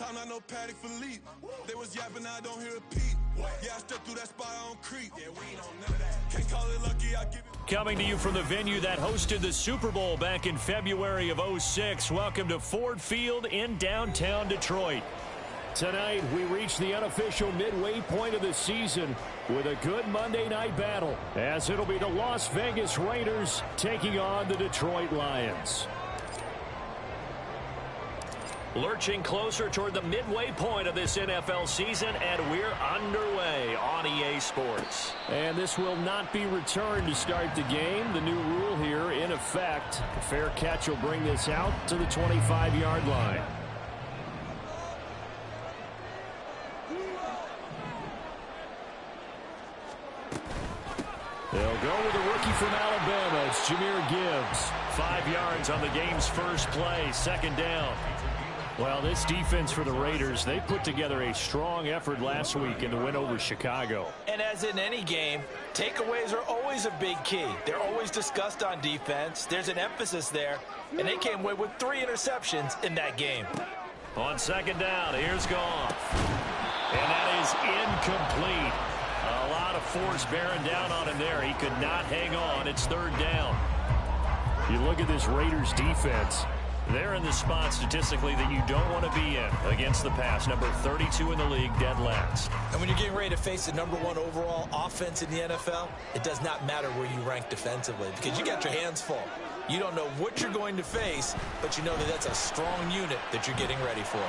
time, not no Paddock for leap. They was yapping, I don't hear a peep. Yeah, I stepped through that spot, I don't creep. Yeah, we ain't on none of that. Can't call it lucky, I give it. Coming to you from the venue that hosted the Super Bowl back in February of '06. Welcome to Ford Field in downtown Detroit. Tonight, we reach the unofficial midway point of the season with a good Monday night battle, as it'll be the Las Vegas Raiders taking on the Detroit Lions. Lurching closer toward the midway point of this NFL season, and we're underway on EA Sports. And this will not be returned to start the game. The new rule here in effect. A fair catch will bring this out to the 25-yard line. They'll go with a rookie from Alabama. It's Jahmyr Gibbs. 5 yards on the game's first play, second down. Well, this defense for the Raiders, they put together a strong effort last week in the win over Chicago. And as in any game, takeaways are always a big key. They're always discussed on defense. There's an emphasis there, and they came away with 3 interceptions in that game. On second down, here's Goff. And that is incomplete. A lot of force bearing down on him there. He could not hang on. It's third down. You look at this Raiders defense. They're in the spot statistically that you don't want to be in against the pass. Number 32 in the league, dead last. And when you're getting ready to face the #1 overall offense in the NFL, it does not matter where you rank defensively because you got your hands full. You don't know what you're going to face, but you know that that's a strong unit that you're getting ready for.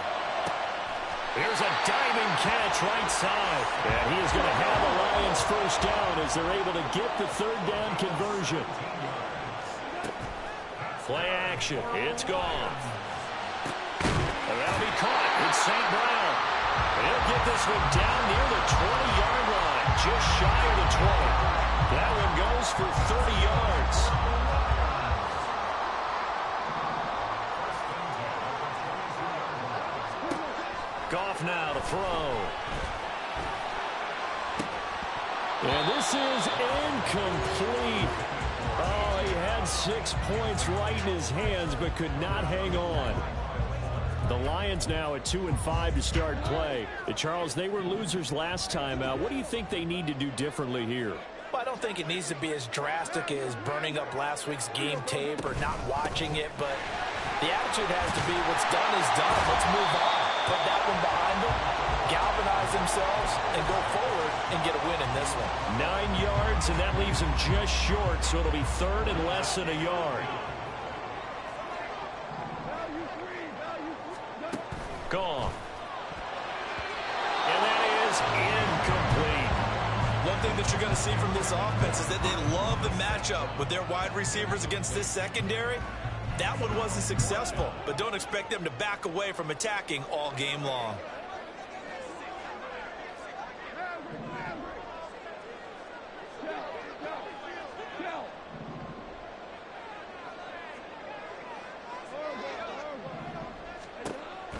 Here's a diving catch right side. And he is going to have the Lions first down as they're able to get the third down conversion. Play action. It's gone. That'll be caught. It's St. Brown. He'll get this one down near the 20-yard line, just shy of the 20. That one goes for 30 yards. Goff now to throw. And this is incomplete. Oh, he had 6 points right in his hands, but could not hang on. The Lions now at 2-5 to start play. Charles, they were losers last time out. What do you think they need to do differently here? Well, I don't think it needs to be as drastic as burning up last week's game tape or not watching it, but the attitude has to be what's done is done. Let's move on. Put that one behind them, galvanize themselves, and go forward and get a win in this one. 9 yards, and that leaves them just short, so it'll be third and less than a yard. Gone. And that is incomplete. One thing that you're going to see from this offense is that they love the matchup with their wide receivers against this secondary. That one wasn't successful, but don't expect them to back away from attacking all game long.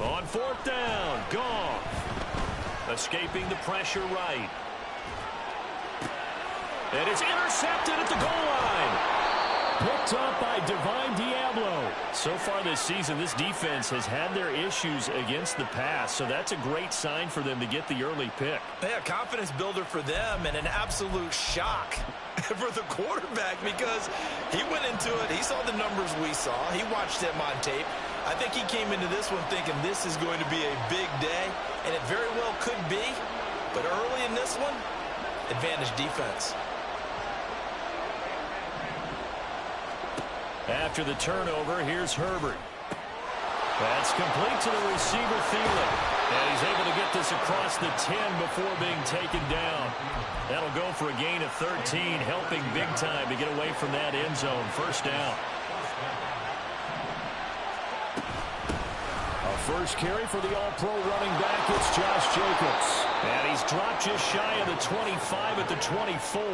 On fourth down, Goff. Escaping the pressure right. And it's intercepted at the goal line. Picked up by Divine Diablo. So far this season, this defense has had their issues against the pass, so that's a great sign for them to get the early pick. Yeah, confidence builder for them and an absolute shock for the quarterback because he went into it. He saw the numbers we saw. He watched them on tape. I think he came into this one thinking this is going to be a big day, and it very well could be. But early in this one, advantage defense. After the turnover, here's Herbert. That's complete to the receiver, Thielen. And he's able to get this across the 10 before being taken down. That'll go for a gain of 13, helping big time to get away from that end zone. First down. A first carry for the all-pro running back. It's Josh Jacobs. And he's dropped just shy of the 25 at the 24.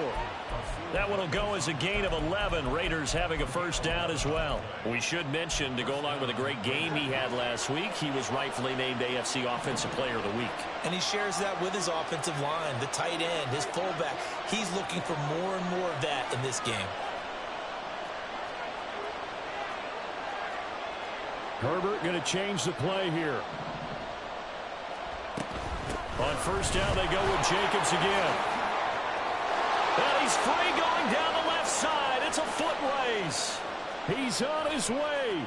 That one will go as a gain of 11. Raiders having a first down as well. We should mention, to go along with a great game he had last week, he was rightfully named AFC Offensive Player of the Week. And he shares that with his offensive line, the tight end, his fullback. He's looking for more and more of that in this game. Herbert going to change the play here. On first down, they go with Jacobs again. And he's free going down the left side. It's a foot race. He's on his way.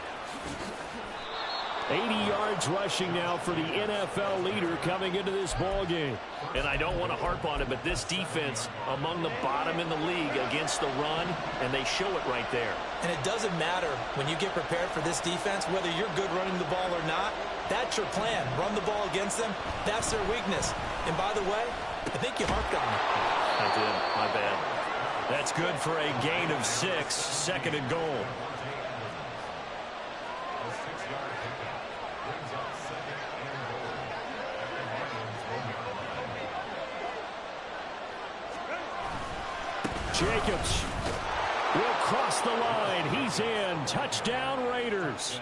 80 yards rushing now for the NFL leader coming into this ball game. And I don't want to harp on it, but this defense among the bottom in the league against the run, and they show it right there. And it doesn't matter when you get prepared for this defense, whether you're good running the ball or not. That's your plan. Run the ball against them. That's their weakness. And by the way, I think you harped on it. I did. My bad. That's good for a gain of 6, second and goal. Jacobs will cross the line. He's in. Touchdown, Raiders.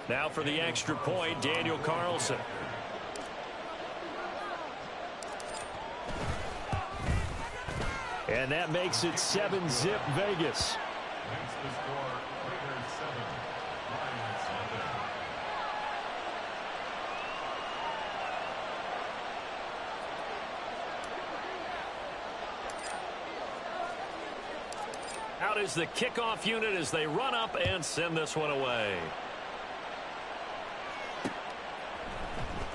Now for the extra point, Daniel Carlson. And that makes it 7-zip Vegas. Out is the kickoff unit as they run up and send this one away.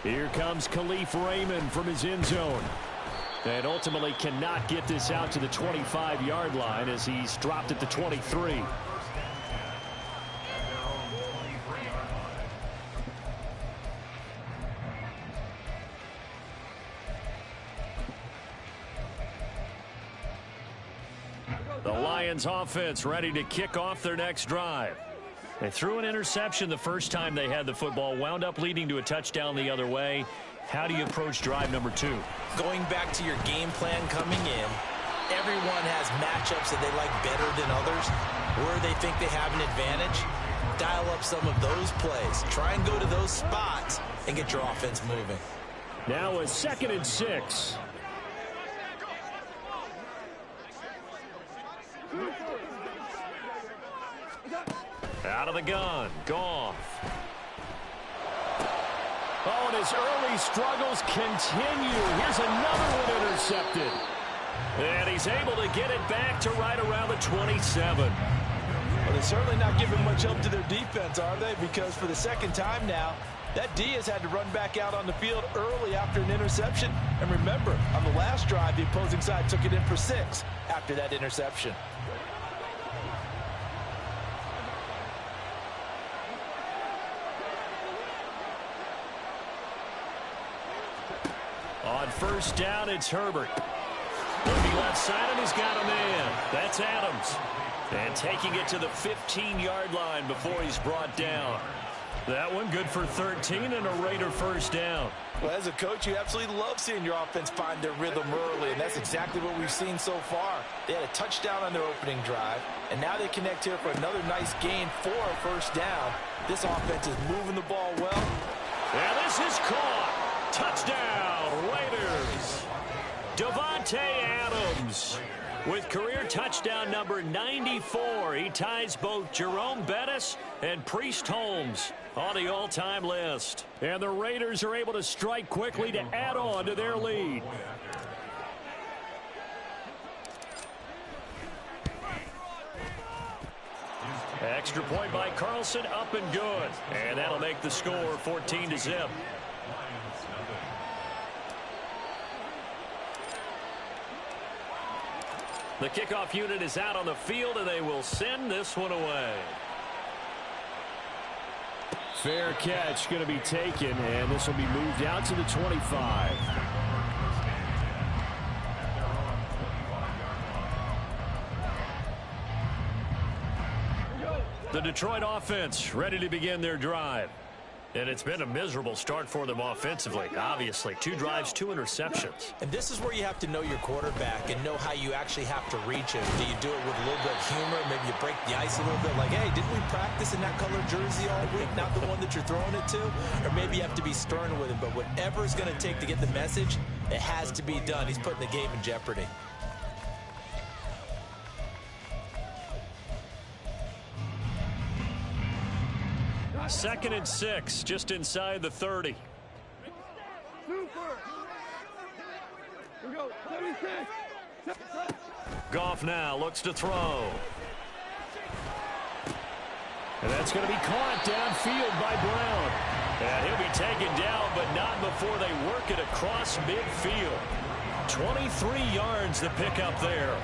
Here comes Khalif Raymond from his end zone. And ultimately cannot get this out to the 25-yard line as he's dropped at the 23. The Lions offense ready to kick off their next drive. They threw an interception the first time they had the football, wound up leading to a touchdown the other way. How do you approach drive number 2? Going back to your game plan coming in, everyone has matchups that they like better than others, where they think they have an advantage. Dial up some of those plays. Try and go to those spots and get your offense moving. Now a 2nd and 6. Out of the gun, Goff. Oh, and his early struggles continue. Here's another one intercepted. And he's able to get it back to right around the 27. Well, they're certainly not giving much help to their defense, are they? Because for the second time now, that D has had to run back out on the field early after an interception. And remember, on the last drive, the opposing side took it in for 6 after that interception. On first down, it's Herbert. Looking left side, and he's got a man. That's Adams. And taking it to the 15-yard line before he's brought down. That one good for 13 and a Raider first down. Well, as a coach, you absolutely love seeing your offense find their rhythm early, and that's exactly what we've seen so far. They had a touchdown on their opening drive, and now they connect here for another nice gain for a first down. This offense is moving the ball well. And this is caught. Touchdown, Raiders. Davante Adams with career touchdown number 94. He ties both Jerome Bettis and Priest Holmes on the all-time list. And the Raiders are able to strike quickly to add on to their lead. Extra point by Carlson, up and good. And that'll make the score 14-0. The kickoff unit is out on the field, and they will send this one away. Fair catch going to be taken, and this will be moved out to the 25. The Detroit offense ready to begin their drive. And it's been a miserable start for them offensively, obviously. 2 drives, 2 interceptions. And this is where you have to know your quarterback and know how you actually have to reach him. Do you do it with a little bit of humor? Maybe you break the ice a little bit, like, hey, didn't we practice in that color jersey all week, not the one that you're throwing it to? Or maybe you have to be stern with him. But whatever it's going to take to get the message, it has to be done. He's putting the game in jeopardy. Second and 6, just inside the 30. Goff now looks to throw. And that's going to be caught downfield by Brown. And he'll be taken down, but not before they work it across midfield. 23 yards to pick up there.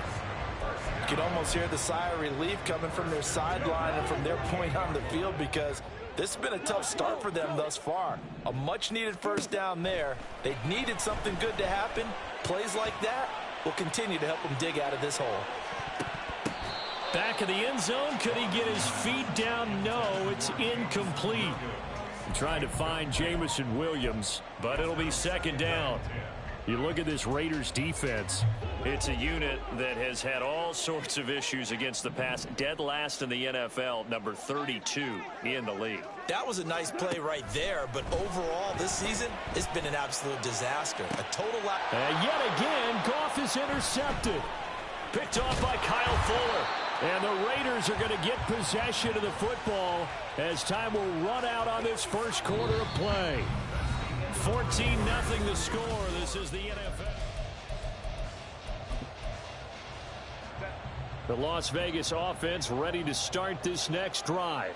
You can almost hear the sigh of relief coming from their sideline and from their point on the field, because this has been a tough start for them thus far. A much-needed first down there. They needed something good to happen. Plays like that will continue to help them dig out of this hole. Back of the end zone. Could he get his feet down? No, it's incomplete. Trying to find Jamison Williams, but it'll be second down. You look at this Raiders defense. It's a unit that has had all sorts of issues against the pass. Dead last in the NFL, number 32 in the league. That was a nice play right there, but overall this season, it's been an absolute disaster. A total lack. And yet again, Goff is intercepted. Picked off by Kyle Fuller. And the Raiders are going to get possession of the football as time will run out on this first quarter of play. 14-0 the score. This is the NFL. The Las Vegas offense ready to start this next drive.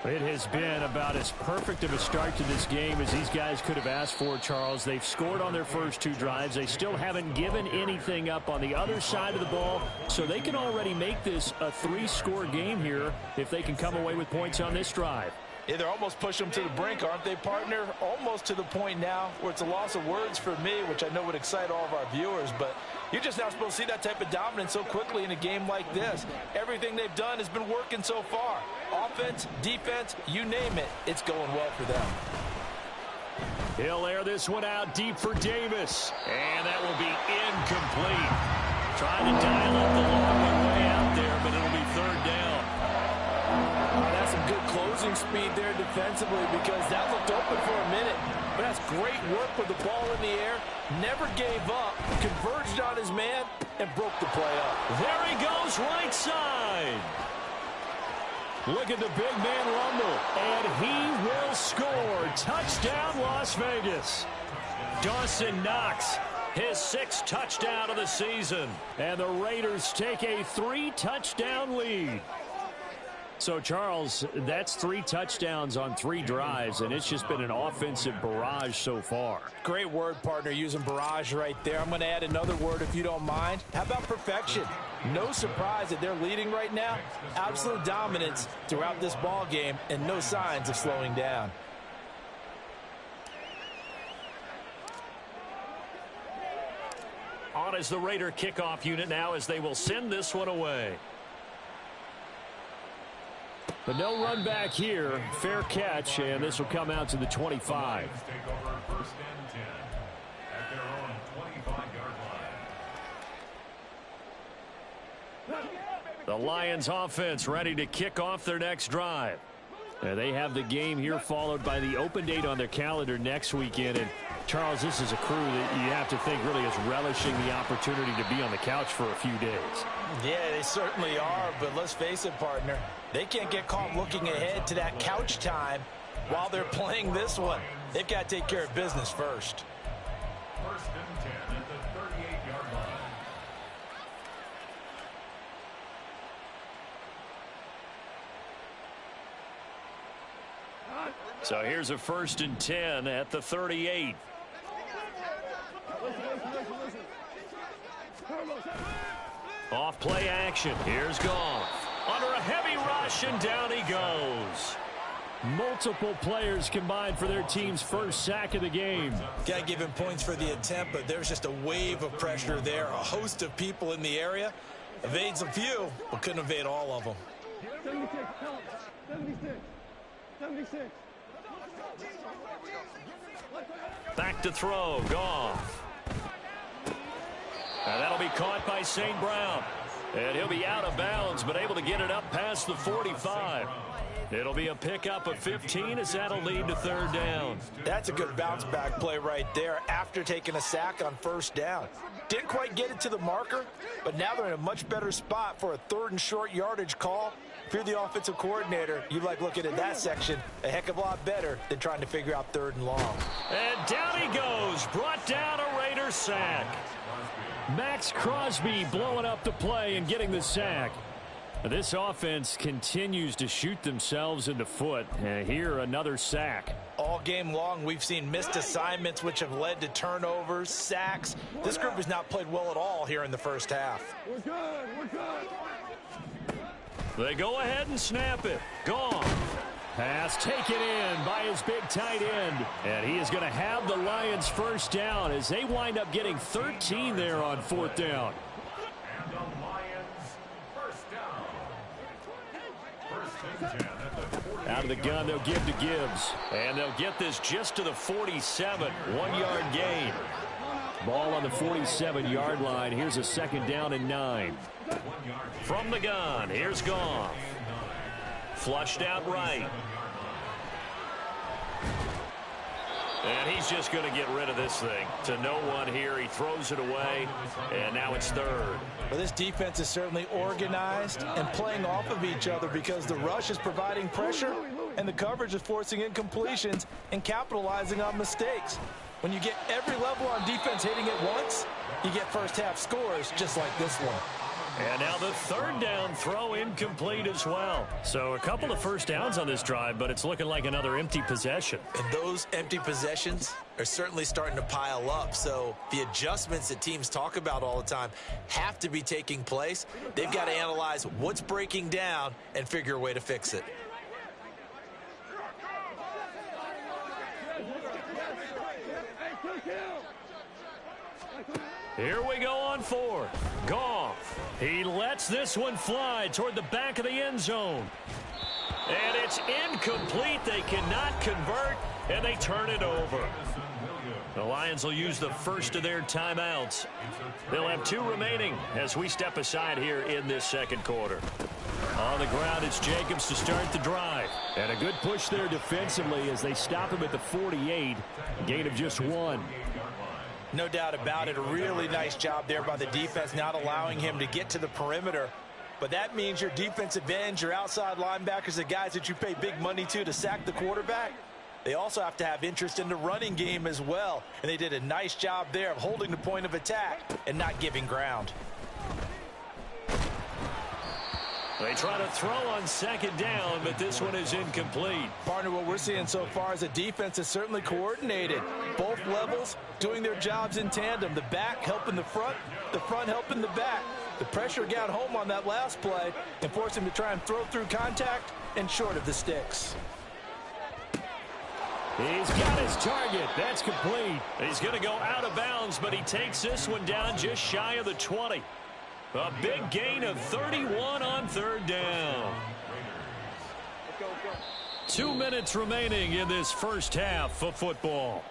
It has been about as perfect of a start to this game as these guys could have asked for, Charles. They've scored on their first two drives. They still haven't given anything up on the other side of the ball, so they can already make this a three-score game here if they can come away with points on this drive. Yeah, they're almost pushing them to the brink, aren't they, partner? Almost to the point now where it's a loss of words for me, which I know would excite all of our viewers, but you're just not supposed to see that type of dominance so quickly in a game like this. Everything they've done has been working so far. Offense, defense, you name it, it's going well for them. He'll air this one out deep for Davis, and that will be incomplete. Trying to dial up the long way out there, but it'll be third down. That's some good closing speed there defensively, because that looked open for a minute. But that's great work with the ball in the air. Never gave up, converged on his man, and broke the play up. There he goes, right side. Look at the big man rumble, and he will score. Touchdown, Las Vegas. Dawson Knox, his sixth touchdown of the season. And the Raiders take a 3-touchdown lead. So, Charles, that's 3 touchdowns on 3 drives, and it's just been an offensive barrage so far. Great word, partner, using barrage right there. I'm going to add another word if you don't mind. How about perfection? No surprise that they're leading right now. Absolute dominance throughout this ball game, and no signs of slowing down. On is the Raider kickoff unit now as they will send this one away. But no run back here. Fair catch, and this will come out to the 25. The Lions offense ready to kick off their next drive. They have the game here followed by the open date on their calendar next weekend. And Charles, this is a crew that you have to think really is relishing the opportunity to be on the couch for a few days. Yeah, they certainly are, but let's face it, partner. They can't get caught looking ahead to that couch time while they're playing this one. They've got to take care of business first. First and 10 at the 38-yard line. So here's a first and 10 at the 38. Off play action. Here's Goff. Under a heavy rush, and down he goes. Multiple players combined for their team's first sack of the game. Got to give him points for the attempt, but there's just a wave of pressure there. A host of people in the area. Evades a few, but couldn't evade all of them. 76. Back to throw. Goff. And that'll be caught by St. Brown. And he'll be out of bounds, but able to get it up past the 45. It'll be a pickup of 15 as that'll lead to third down. That's a good bounce back play right there after taking a sack on first down. Didn't quite get it to the marker, but now they're in a much better spot for a third and short yardage call. If you're the offensive coordinator, you like looking at that section a heck of a lot better than trying to figure out third and long. And down he goes, brought down a Raider sack. Max Crosby blowing up the play and getting the sack. This offense continues to shoot themselves in the foot. Here, another sack. All game long, we've seen missed assignments, which have led to turnovers, sacks. This group has not played well at all here in the first half. We're good. We're good. They go ahead and snap it. Gone. Pass taken in by his big tight end. And he is going to have the Lions first down as they wind up getting 13 there on fourth down. And the Lions first down. First and 10 at the 48. Out of the gun, they'll give to Gibbs. And they'll get this just to the 47. 1-yard gain. Ball on the 47-yard line. Here's a second down and 9. From the gun, here's Goff. Flushed out right. And he's just going to get rid of this thing. To no one here. He throws it away, and now it's third. Well, this defense is certainly organized and playing off of each other because the rush is providing pressure and the coverage is forcing incompletions and capitalizing on mistakes. When you get every level on defense hitting at once, you get first half scores just like this one. And now the third down throw incomplete as well. So a couple of first downs on this drive, but it's looking like another empty possession. And those empty possessions are certainly starting to pile up. So the adjustments that teams talk about all the time have to be taking place. They've got to analyze what's breaking down and figure a way to fix it. Here we go on fourth. Goff. He lets this one fly toward the back of the end zone. And it's incomplete. They cannot convert, and they turn it over. The Lions will use the first of their timeouts. They'll have 2 remaining as we step aside here in this second quarter. On the ground, it's Jacobs to start the drive. And a good push there defensively as they stop him at the 48. Gain of just 1. No doubt about it. A really nice job there by the defense, not allowing him to get to the perimeter. But that means your defensive ends, your outside linebackers, the guys that you pay big money to sack the quarterback, they also have to have interest in the running game as well. And they did a nice job there of holding the point of attack and not giving ground. They try to throw on second down, but this one is incomplete. Partner, what we're seeing so far is the defense is certainly coordinated. Both levels doing their jobs in tandem. The back helping the front helping the back. The pressure got home on that last play and forced him to try and throw through contact and short of the sticks. He's got his target. That's complete. He's going to go out of bounds, but he takes this one down just shy of the 20. A big gain of 31 on third down. 2 minutes remaining in this first half of football.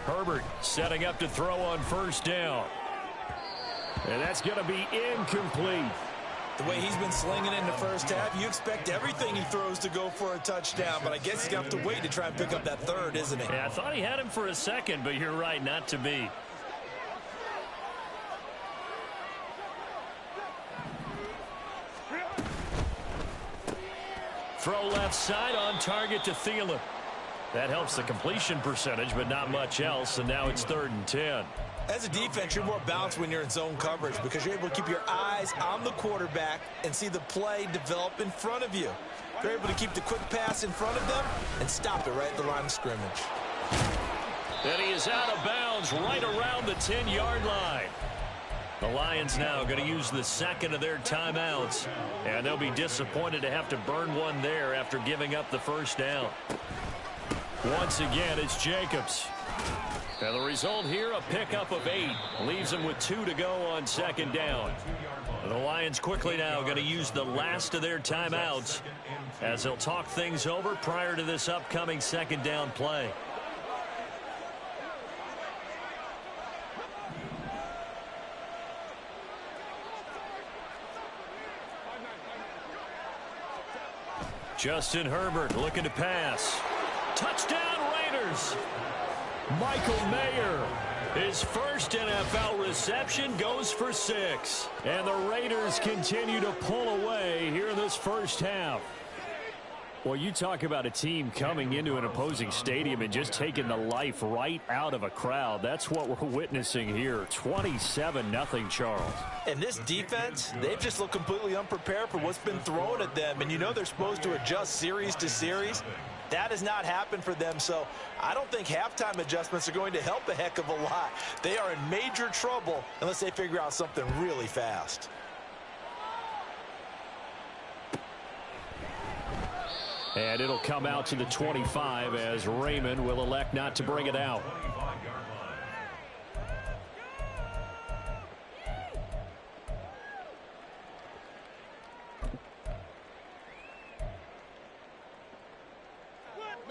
Herbert setting up to throw on first down. And that's going to be incomplete. The way he's been slinging in the first half, you expect everything he throws to go for a touchdown, but I guess he's going to have to wait to try and pick up that third, isn't he? Yeah, I thought he had him for a second, but you're right, not to be. Throw left side on target to Thielen. That helps the completion percentage, but not much else, and now it's 3rd and 10. As a defense, you're more balanced when you're in zone coverage because you're able to keep your eyes on the quarterback and see the play develop in front of you. You're able to keep the quick pass in front of them and stop it right at the line of scrimmage. And he is out of bounds right around the 10-yard line. The Lions now going to use the second of their timeouts, and they'll be disappointed to have to burn one there after giving up the first down. Once again, it's Jacobs. And the result here, a pickup of 8. Leaves them with 2 to go on second down. The Lions quickly now going to use the last of their timeouts as they'll talk things over prior to this upcoming second down play. Justin Herbert looking to pass. Touchdown Raiders! Michael Mayer, his first NFL reception, goes for 6. And the Raiders continue to pull away here in this first half. Well, you talk about a team coming into an opposing stadium and just taking the life right out of a crowd. That's what we're witnessing here. 27-0 Charles. And this defense, they've just looked completely unprepared for what's been thrown at them. And you know they're supposed to adjust series to series. That has not happened for them, so I don't think halftime adjustments are going to help a heck of a lot. They are in major trouble unless they figure out something really fast. And it'll come out to the 25 as Raymond will elect not to bring it out.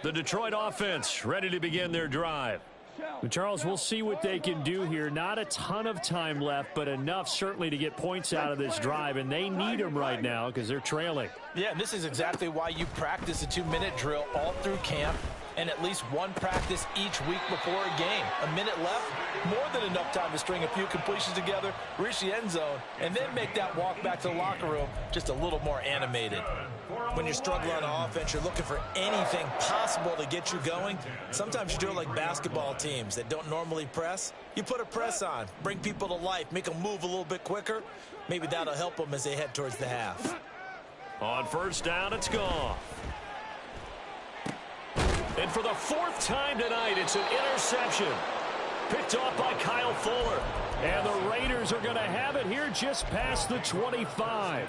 The Detroit offense ready to begin their drive. But Charles, we'll see what they can do here. Not a ton of time left, but enough certainly to get points out of this drive, and they need them right now because they're trailing. Yeah, and this is exactly why you practice a 2-minute drill all through camp and at least one practice each week before a game. A minute left, more than enough time to string a few completions together, reach the end zone, and then make that walk back to the locker room just a little more animated. When you're struggling on offense, you're looking for anything possible to get you going. Sometimes you do it like basketball teams that don't normally press. You put a press on, bring people to life, make them move a little bit quicker. Maybe that'll help them as they head towards the half. On first down, it's gone. And for the 4th time tonight, it's an interception. Picked off by Kyle Fuller. And the Raiders are going to have it here just past the 25.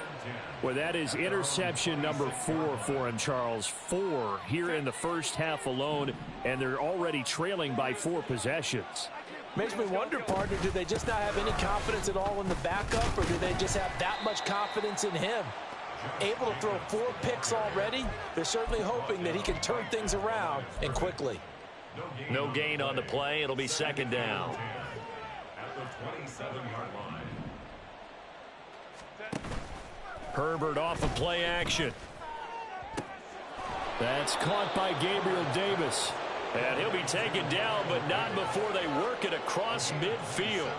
Well, that is interception number 4 for him, Charles. 4 here in the first half alone, and they're already trailing by 4 possessions. Makes me wonder, partner, do they just not have any confidence at all in the backup, or do they just have that much confidence in him? Able to throw 4 picks already, they're certainly hoping that he can turn things around and quickly. No gain on the play. It'll be second down. At the 27-yard line. Herbert off of play action. That's caught by Gabriel Davis. And he'll be taken down, but not before they work it across midfield.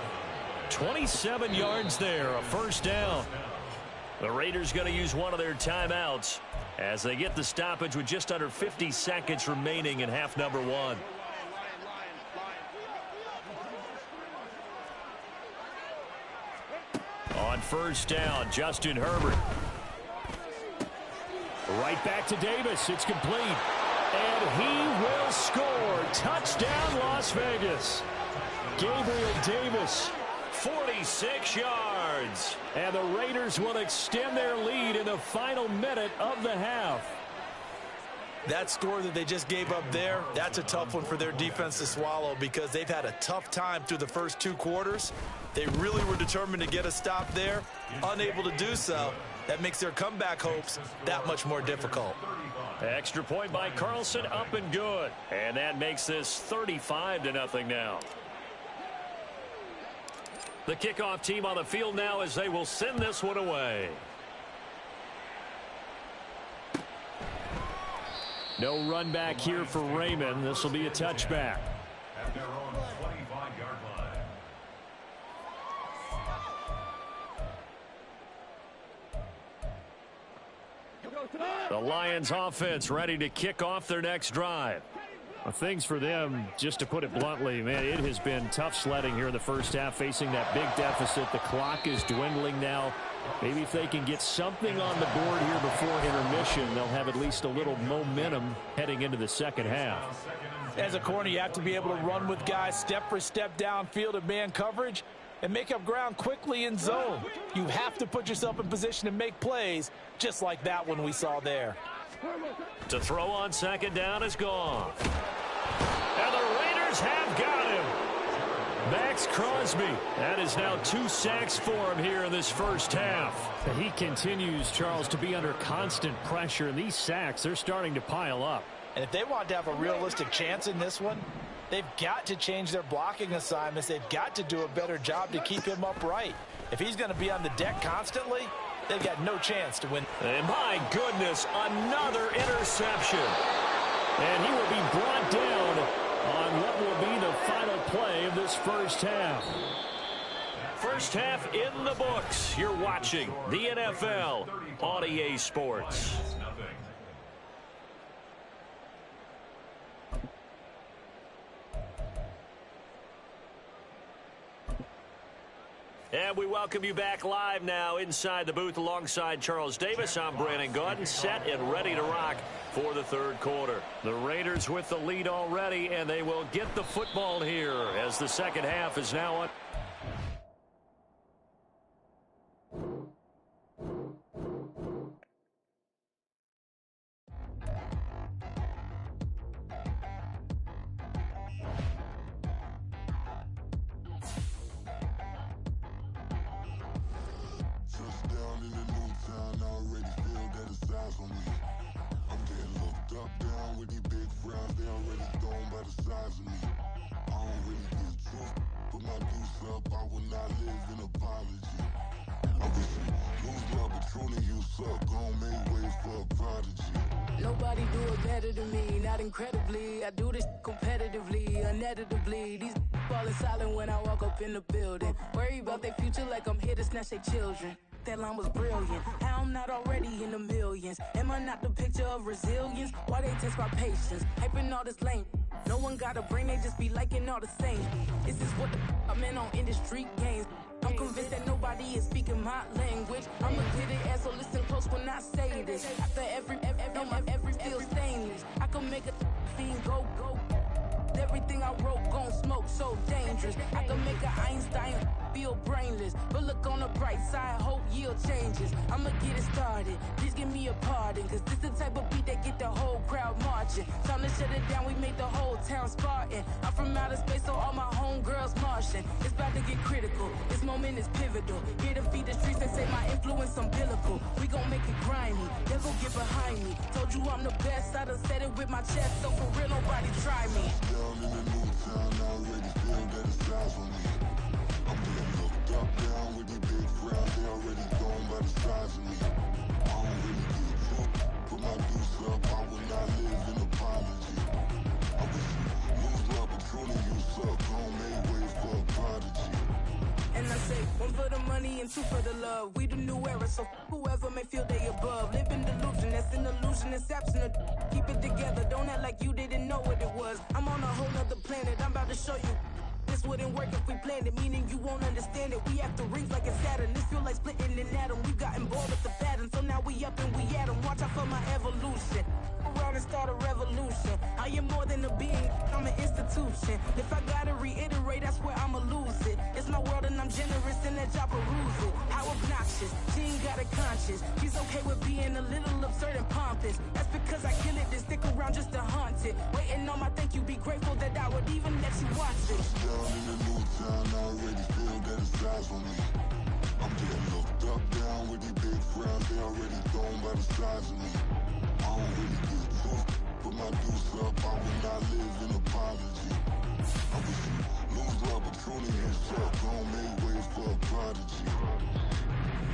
27 yards there, a first down. The Raiders going to use one of their timeouts as they get the stoppage with just under 50 seconds remaining in half number 1. On first down, Justin Herbert. Right back to Davis. It's complete. And he will score. Touchdown, Las Vegas. Gabriel Davis, 46 yards. And the Raiders will extend their lead in the final minute of the half. That score that they just gave up there, that's a tough one for their defense to swallow because they've had a tough time through the first 2 quarters. They really were determined to get a stop there, unable to do so. That makes their comeback hopes that much more difficult. Extra point by Carlson, up and good. And that makes this 35-0 now. The kickoff team on the field now as they will send this one away. No run back here for Raymond. This will be a touchback. At their own 25-yard line. The Lions offense ready to kick off their next drive. Well, things for them, just to put it bluntly, man, it has been tough sledding here in the first half, facing that big deficit. The clock is dwindling now. Maybe if they can get something on the board here before intermission, they'll have at least a little momentum heading into the second half. As a corner, you have to be able to run with guys step for step downfield in man coverage and make up ground quickly in zone. You have to put yourself in position to make plays, just like that one we saw there. To throw on second down is gone. And the Raiders have got him. Max Crosby. That is now 2 sacks for him here in this first half. He continues, Charles, to be under constant pressure. And these sacks, they're starting to pile up. And if they want to have a realistic chance in this one, they've got to change their blocking assignments. They've got to do a better job to keep him upright. If he's going to be on the deck constantly, they've got no chance to win. And my goodness, another interception. And he will be brought down on what will be the final play of this first half. First half in the books. You're watching the NFL on EA Sports. And we welcome you back live now inside the booth alongside Charles Davis. I'm Brandon Gaudin, set and ready to rock for the third quarter. The Raiders with the lead already, and they will get the football here as the second half is now on. Nobody do it better than me, not incredibly. I do this competitively, uneditably. These falling silent when I walk up in the building. Worry about their future like I'm here to snatch their children. That line was brilliant. How I'm not already in the millions? Am I not the picture of resilience? Why they test my patience? Hyping all this lame. No one got a brain, they just be liking all the same. This is what the I'm in on industry games. I'm convinced that nobody is speaking my language. I'ma get it, so listen close when I say this. After every feel stainless. I can make a fiend go. Everything I wrote gon' smoke, so dangerous. I can make an Einstein feel brainless. But look on the bright side, hope yield changes. I'ma get it started, please give me a pardon. Cause this the type of beat that get the whole crowd marching. Time to shut it down, we made the whole town Spartan. I'm from outer space, so all my homegirls Martian. It's about to get critical, this moment is pivotal. Here to feed the streets and say my influence umbilical. We gon' make it grimy, never get behind me. Told you I'm the best, I done said it with my chest. So for real, nobody try me. In the new town, I already feel that it's eyes on me. I'm getting looked up, down with these big frowns. They already gone by the size of me. I don't really get drunk, put my deuce up. I will not live in apology. I wish you lose love, but truly you suck. Gon' make way for a prodigy. And I say, one for the money and two for the love. We the new era, so whoever may feel they above. Live in delusion, that's an illusion, it's absent. Keep it together, don't act like you didn't know what it was. I'm on a whole nother planet, I'm about to show you. This wouldn't work if we planned it, meaning you won't understand it. We have to rings like a Saturn, this feel like splitting an atom. We got involved with the pattern, so now we up and we at 'em. Watch out for my evolution. Around and start a revolution. I am more than a being, I'm an institution. If I gotta reiterate, that's where I'ma lose it. It's my world and I'm generous and that y'all peruse it. How obnoxious, she ain't got a conscience. She's okay with being a little absurd and pompous. That's because I kill it, then stick around just to haunt it. Waiting on my thank you, be grateful that I would even let you watch it. Down in the new town, I already feel that it's eyes on me. I'm getting looked up, down with these big frowns. They already gone by the size of me. I don't really get drunk, put my deuce up. I will not live in apology. I wish you lose love, but truly you suck. Gon' make way for a prodigy.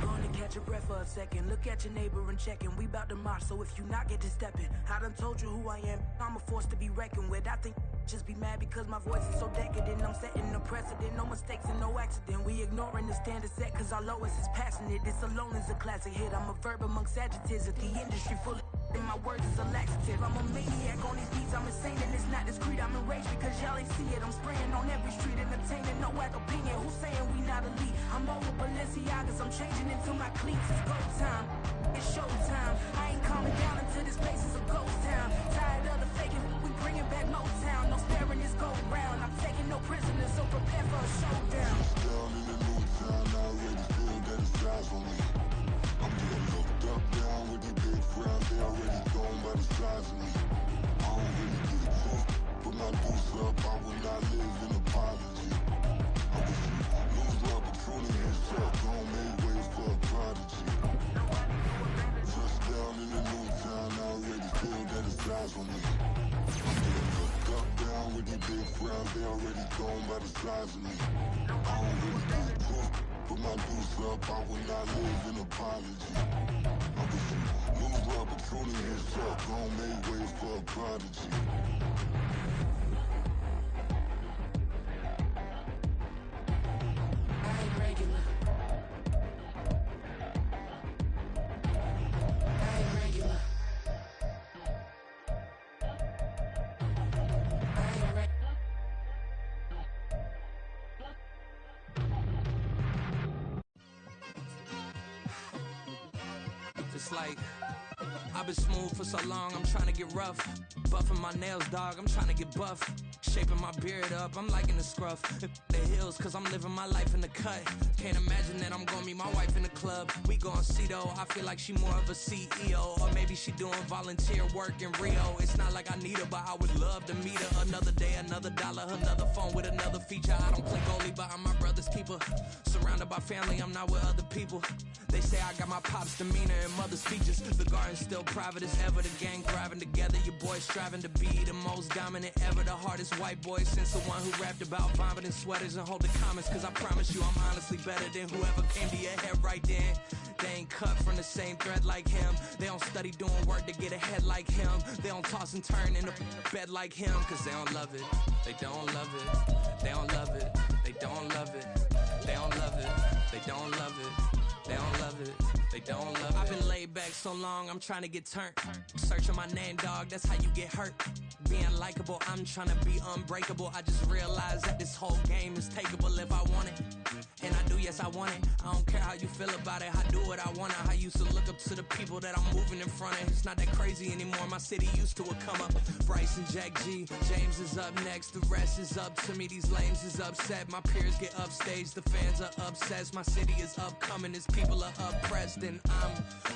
Gonna catch your breath for a second. Look at your neighbor and check in. We bout to march, so if you not get to stepping. I done told you who I am. I'm a force to be reckoned with. I think just be mad because my voice is so decadent. I'm setting the precedent. No mistakes and no accident. We ignoring the standard set cause our lowest is passionate. This alone is a classic hit. I'm a verb amongst adjectives. If the industry full of and my words is a laxative. I'm a maniac on these beats. I'm insane and it's not discreet. I'm enraged because y'all ain't see it. I'm spraying on every street, entertaining, no whack opinion. Who's saying we not elite? I'm over Balenciagas. I'm changing into my cleats. It's go time. It's showtime. I ain't calming down until this place is a ghost town. Tired of the faking. We bringing back Motown. No sparing this go round. I'm taking no prisoners, so prepare for a showdown. Down in the new town, I already feel that it's eyes on me. I'm getting looked up, down with these big frowns. They already gone by the size of me. I don't really get drunk, put my deuce up. I will not live in apology. I wish you lose love, but truly you suck. Gon' make way for a prodigy. Touchdown in the new town, I already feel that it's eyes on me. I'm getting looked up, down with these big frowns. They already gone by the size of me. I don't really get drunk, Put my deuce up, I will not live an apology. I wish you lose opportunities, fuck, gon' make way for a prodigy. I ain't regular. I ain't regular. I ain't regular. It's like I've been smooth for so long, I'm trying to get rough. Buffing my nails, dog, I'm trying to get buff. Shaping my beard up, I'm liking the scruff. The hills, cause I'm living my life in the cut. Can't imagine that I'm gonna meet my wife in the club. We gon' see though, I feel like she more of a CEO. Or maybe she doing volunteer work in Rio. It's not like I need her, but I would love to meet her. Another day, another dollar, another phone with another feature. I don't play goalie, but I'm my brother's keeper. Surrounded by family, I'm not with other people. They say I got my pop's demeanor and mother's features. The garden's still private as ever. The gang thriving together. Your boy striving to be the most dominant ever. The hardest white boy since the one who rapped about vomiting sweaters and holding comments. Cause I promise you I'm honestly better than whoever came to your head right then. They ain't cut from the same thread like him. They don't study doing work to get ahead like him. They don't toss and turn in the bed like him. Cause they don't love it. They don't love it. They don't love it. They don't love it. They don't love it. They don't love it. They don't love it, they don't love it. I've been laid back so long, I'm trying to get turned. Searching my name, dog, that's how you get hurt. Being likable, I'm trying to be unbreakable. I just realized that this whole game is takeable if I want it. And I do, yes, I want it. I don't care how you feel about it, I do what I want. I used to look up to the people that I'm moving in front of. It's not that crazy anymore, my city used to it come up. Bryce and Jack G, James is up next. The rest is up to me, these lames is upset. My peers get upstaged, the fans are obsessed. My city is upcoming, its people are oppressed. And I'm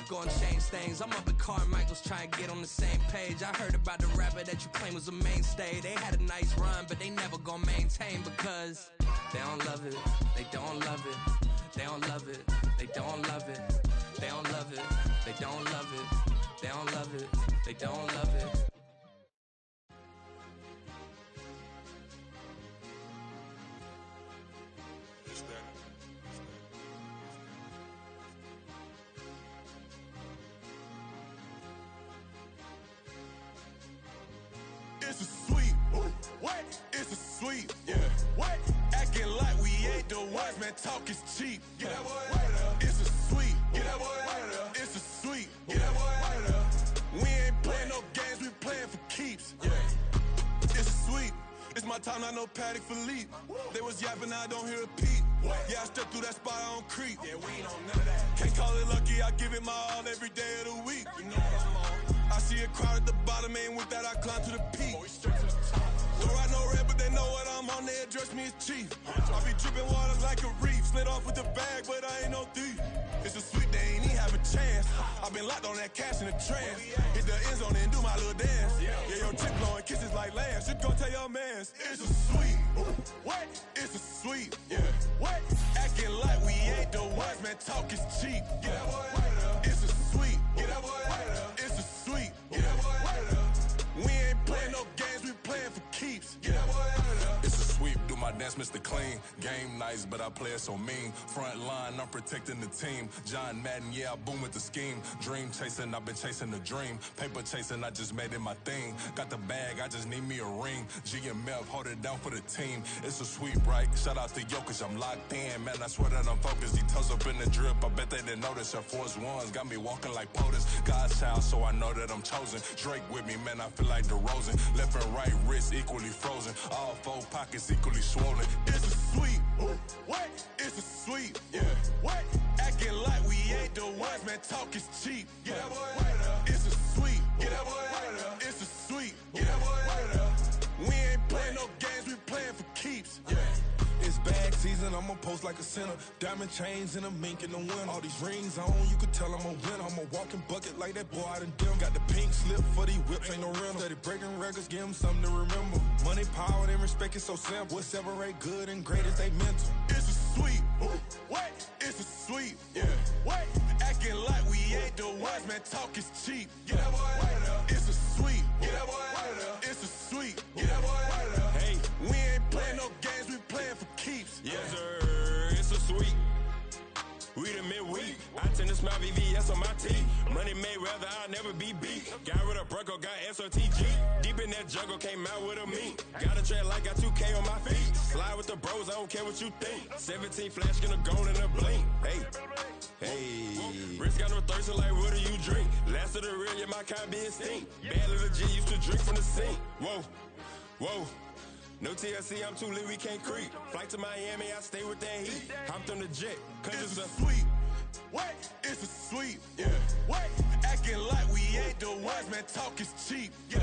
gonna change things. I'm up at Carmichael's trying to get on the same page. I heard about the rapper that you claim was a mainstay. They had a nice run, but they never gonna maintain because they don't love it, they don't love it, they don't love it, they don't love it, they don't love it, they don't love it, they don't love it, they don't love it. It's a sweet, what? It's a sweet, yeah. What? Acting like we ain't the ones, man. Talk is cheap. Get that boy out of there. It's a sweet, get that boy out of there. It's a sweet, get that boy out of there. We ain't playing no games, we playing for keeps. Yeah. It's a sweet. It's my time, not no Paddock Philippe. They was yapping, I don't hear a peep. Yeah, I step through that spot, I don't creep. Yeah, we ain't on none of that. Can't call it lucky, I give it my all every day of the week. You know what I'm on. I see a crowd at the bottom, and with that I climb to the peak. Don't ride no red, but they know what I'm on, they address me as chief. I be dripping water like a reef, slid off with the bag, but I ain't no thief. It's a sweet, they ain't even have a chance. I been locked on that cash in the trance. Hit the end zone and do my little dance. Yeah, your chick blowing kisses like lambs. You go tell your mans. It's a sweet. What? It's a sweet. Yeah. What? Acting like we ain't the ones, man. Talk is cheap. Get that boy out of there. It's a sweet. Get that boy out of there. It's a sweet. Get that boy out of there. We ain't playing no games, we playing for keeps. Get that boy out of there. It's a sweep, do my dance, Mr. Clean. Game nice, but I play it so mean. Front line, I'm protecting the team. John Madden, yeah, I boom with the scheme. Dream chasing, I've been chasing the dream. Paper chasing, I just made it my thing. Got the bag, I just need me a ring. GMF, hold it down for the team. It's a sweep, right? Shout out to Jokic, I'm locked in. Man, I swear that I'm focused. These toes up in the drip, I bet they didn't notice. Air Force Ones got me walking like POTUS. God's child, so I know that I'm chosen. Drake with me, man, I feel like DeRozan. Left and right wrist equally frozen. All four pockets equally swollen. It's a sweet. What? It's a sweet. Yeah. What? Acting like we ain't the ones, man. Talk is cheap. Get that boy out of there. It's a sweet. Get that boy out of there. It's a sweet. Get that boy out of there. We ain't playing no games, we playing for keeps. Yeah. It's bag season, I'ma post like a sinner. Diamond chains and a mink in the wind. All these rings on, you could tell I'm a winner. I'm a walking bucket like that boy out in Denver. Got the pink slip for these whips, ain't no rental. Steady breaking records, give them something to remember. Money, power, and respect is so simple. What separate good and great is they mental. It's a sweet. What? It's a sweet. Yeah. What? Acting like we ain't the ones, man. Talk is cheap. Get that boy out of there. It's a sweet. Get that boy out of there. It's a sweet. Get that boy out of there. Hey, we ain't playing no games, we playing for keeps. Yes, sir. It's a sweet. smile, VVS on my teeth. Money made rather, I'll never be beat. Got rid of Bronco, got SOTG. Deep in that jungle, came out with a meat. Got a tread like got 2K on my feet. Slide with the bros, I don't care what you think. 17 flash, gonna go in a blink. Hey, Rich got no thirst, like what do you drink? Last of the real, yeah, my kind be extinct. Bad little G used to drink from the sink. Whoa. No TLC, I'm too lit, we can't creep. Flight to Miami, I stay with that heat. Hopped on the jet, cause it's a sweet. What? It's a sweet. Yeah. What? Acting like we ain't the ones, man. Talk is cheap. Yeah.